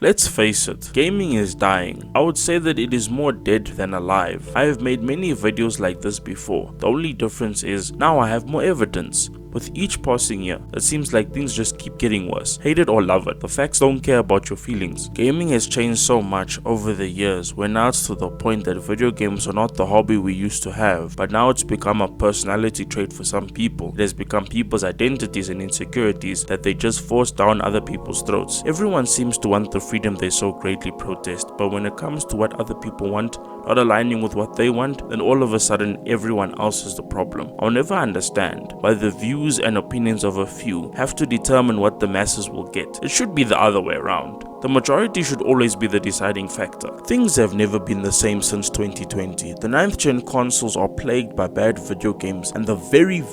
Let's face it, gaming is dying. I would say that it is more dead than alive. I have made many videos like this before. The only difference is now I have more evidence. With each passing year, it seems like things just keep getting worse. Hate it or love it, the facts don't care about your feelings. Gaming has changed so much over the years, where now it's to the point that video games are not the hobby we used to have, but now it's become a personality trait for some people. It has become people's identities and insecurities that they just force down other people's throats. Everyone seems to want the freedom they so greatly protest, but when it comes to what other people want, not aligning with what they want, then all of a sudden everyone else is the problem. I'll never understand why the views and opinions of a few have to determine what the masses will get. It should be the other way around. The majority should always be the deciding factor. Things have never been the same since 2020. The 9th gen consoles are plagued by bad video games and the very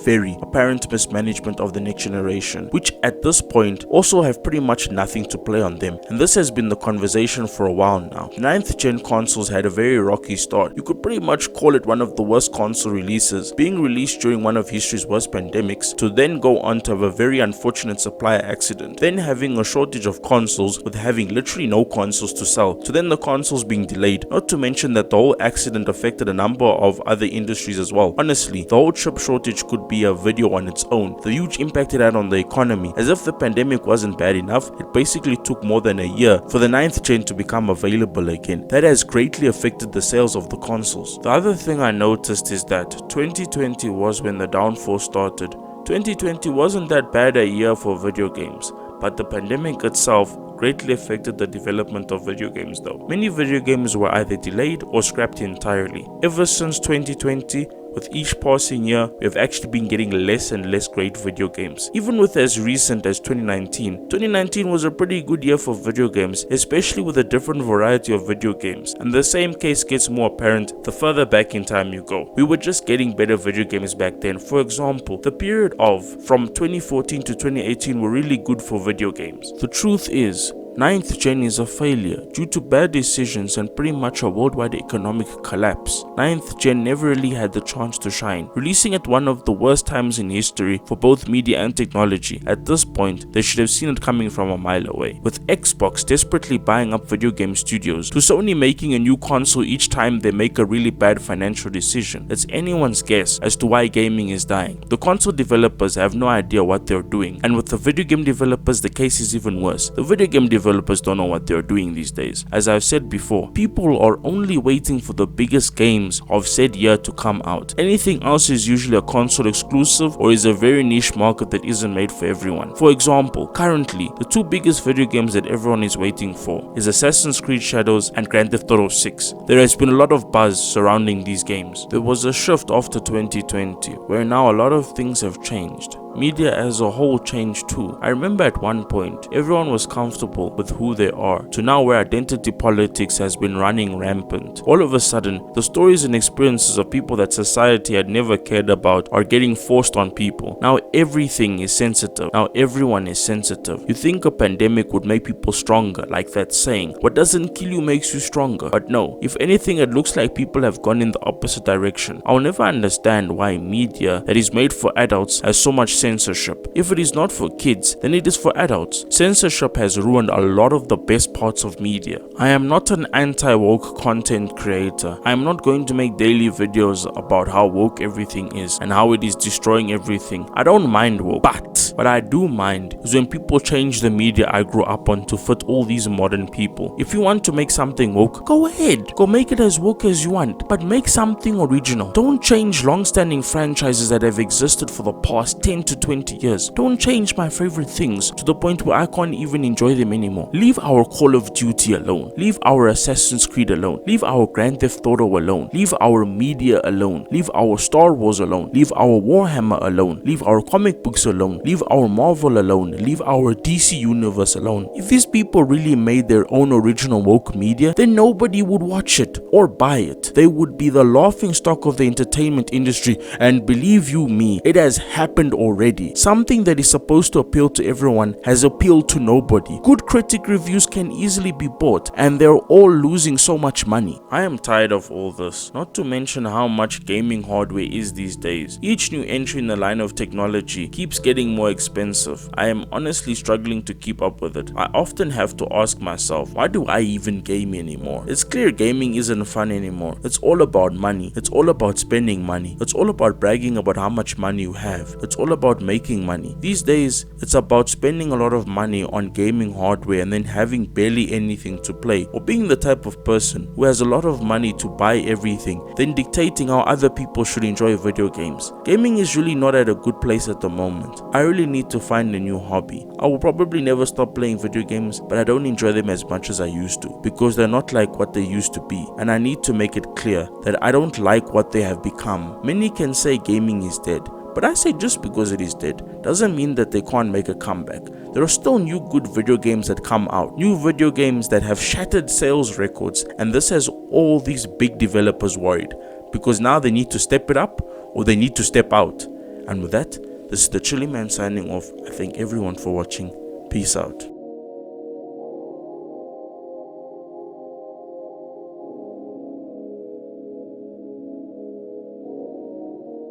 apparent mismanagement of the next generation, which at this point also have pretty much nothing to play on them. And this has been the conversation for a while now. 9th gen consoles had a very rocky start. You could pretty much call it one of the worst console releases, being released during one of history's worst pandemics, to then go on to have a very unfortunate supplier accident, then having a shortage of consoles with having literally no consoles to sell, so then the consoles being delayed, not to mention that the whole accident affected a number of other industries as well. Honestly, the whole chip shortage could be a video on its own. The huge impact it had on the economy. As if the pandemic wasn't bad enough, it basically took more than a year for the 9th gen to become available again. That has greatly affected the sales of the consoles. The other thing I noticed is that 2020 was when the downfall started. 2020 wasn't that bad a year for video games, but the pandemic itself greatly affected the development of video games though. Many video games were either delayed or scrapped entirely. Ever since 2020, with each passing year, we have actually been getting less and less great video games. Even with as recent as 2019. 2019 was a pretty good year for video games, especially with a different variety of video games. And the same case gets more apparent the further back in time you go. We were just getting better video games back then. For example, the period from 2014 to 2018 were really good for video games. The truth is, 9th gen is a failure due to bad decisions and pretty much a worldwide economic collapse. 9th gen never really had the chance to shine, releasing at one of the worst times in history for both media and technology. At this point, they should have seen it coming from a mile away. With Xbox desperately buying up video game studios, to Sony making a new console each time they make a really bad financial decision, it's anyone's guess as to why gaming is dying. The console developers have no idea what they're doing, and with the video game developers the case is even worse. The video game developers don't know what they're doing these days. As I've said before, people are only waiting for the biggest games of said year to come out. Anything else is usually a console exclusive or is a very niche market that isn't made for everyone. For example, currently, the two biggest video games that everyone is waiting for is Assassin's Creed Shadows and Grand Theft Auto 6. There has been a lot of buzz surrounding these games. There was a shift after 2020, where now a lot of things have changed. Media as a whole changed too. I remember at one point, everyone was comfortable with who they are, to now where identity politics has been running rampant. All of a sudden, the stories and experiences of people that society had never cared about are getting forced on people. Now everything is sensitive. Now everyone is sensitive. You think a pandemic would make people stronger, like that saying, what doesn't kill you makes you stronger. But no, if anything, it looks like people have gone in the opposite direction. I'll never understand why media that is made for adults has so much censorship. If it is not for kids, then it is for adults. Censorship has ruined a lot of the best parts of media. I am not an anti-woke content creator. I am not going to make daily videos about how woke everything is and how it is destroying everything. I don't mind woke, but I do mind is when people change the media I grew up on to fit all these modern people. If you want to make something woke, go ahead. Go make it as woke as you want, but make something original. Don't change long-standing franchises that have existed for the past 10 to 20 years. Don't change my favorite things to the point where I can't even enjoy them anymore. Leave our Call of Duty alone. Leave our Assassin's Creed alone. Leave our Grand Theft Auto alone. Leave our media alone. Leave our Star Wars alone. Leave our Warhammer alone. Leave our comic books alone. Leave our Marvel alone. Leave our DC universe alone. If these people really made their own original woke media, then nobody would watch it or buy it. They would be the laughing stock of the entertainment industry, and believe you me, it has happened already. Something that is supposed to appeal to everyone has appealed to nobody. Good critic reviews can easily be bought, and they're all losing so much money. I am tired of all this, not to mention how much gaming hardware is these days. Each new entry in the line of technology keeps getting more expensive. I am honestly struggling to keep up with it. I often have to ask myself, why do I even game anymore? It's clear gaming isn't fun anymore. It's all about money. It's all about spending money. It's all about bragging about how much money you have. It's all about making money. These days, it's about spending a lot of money on gaming hardware and then having barely anything to play, or being the type of person who has a lot of money to buy everything, then dictating how other people should enjoy video games. Gaming is really not at a good place at the moment. I really need to find a new hobby. I will probably never stop playing video games, but I don't enjoy them as much as I used to, because they're not like what they used to be, and I need to make it clear that I don't like what they have become. Many can say gaming is dead, but I say just because it is dead doesn't mean that they can't make a comeback. There are still new good video games that come out, new video games that have shattered sales records, and this has all these big developers worried, because now they need to step it up or they need to step out. And with that, this is the Chilly Man signing off. I thank everyone for watching. Peace out.